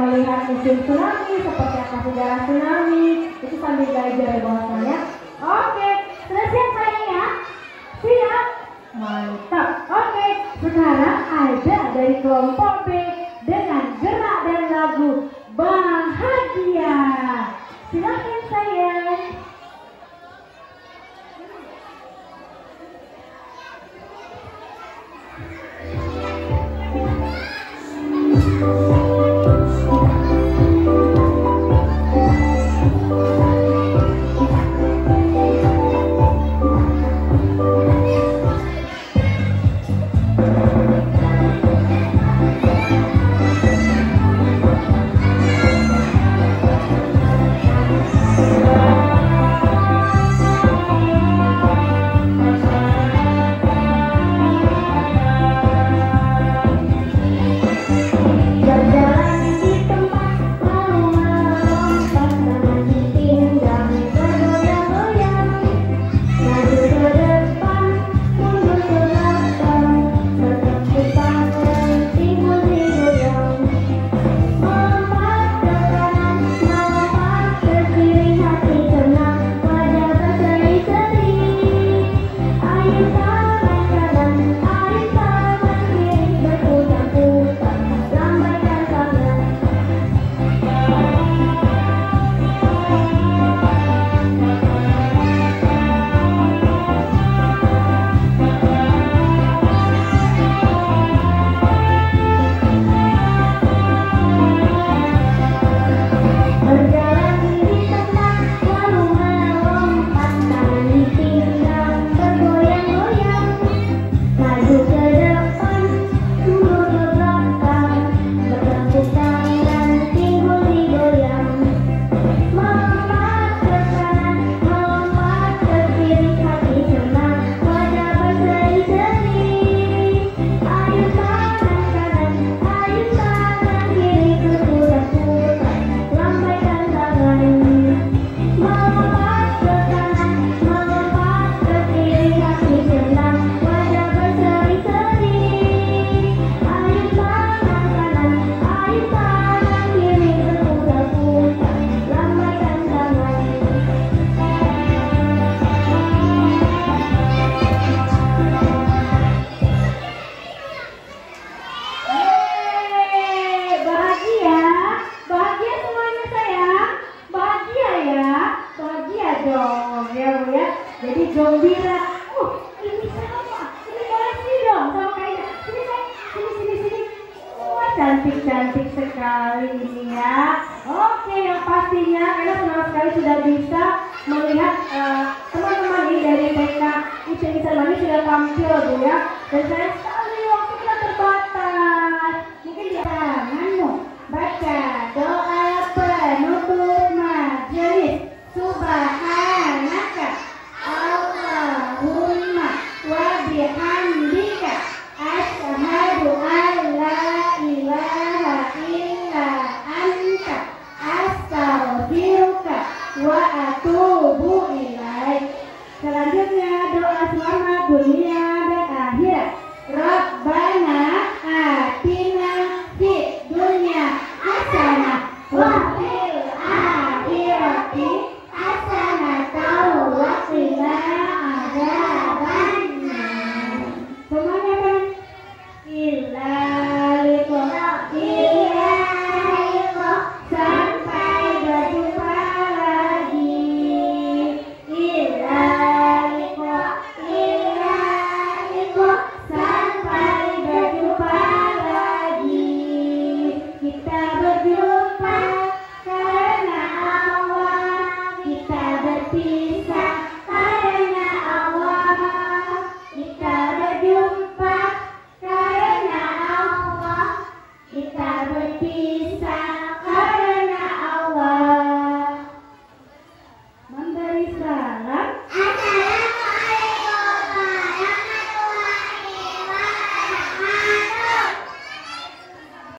melihat musim tsunami, seperti apa sejarah tsunami, itu sambil belajar ya bahasanya. Oke, sudah siap kayaknya? Siap? Mantap. Oke, sekarang ada dari kelompok B dengan gerak dan lagu Bahagia. Silakan sayang. Jadi gembira. Ini sama. Ini koleksi dong sama kayak sini saya. Sini. Wah, cantik sekali ini ya. Oke, yang pastinya karena senang sekali sudah bisa melihat teman-teman ini dari TK IPI Sarmani sudah tampil Bu ya. Dan saya sekali waktu kita terbatas. Mungkin jangan baca doa penutup majelis. Subhanaka Allahumma wa bihamdika asyhadu an la ilaha illa anta astaghfiruka wa atubu ilaik. Selanjutnya doa selamat dunia dan akhirat. Rabbana atina fid dunya hasanah wa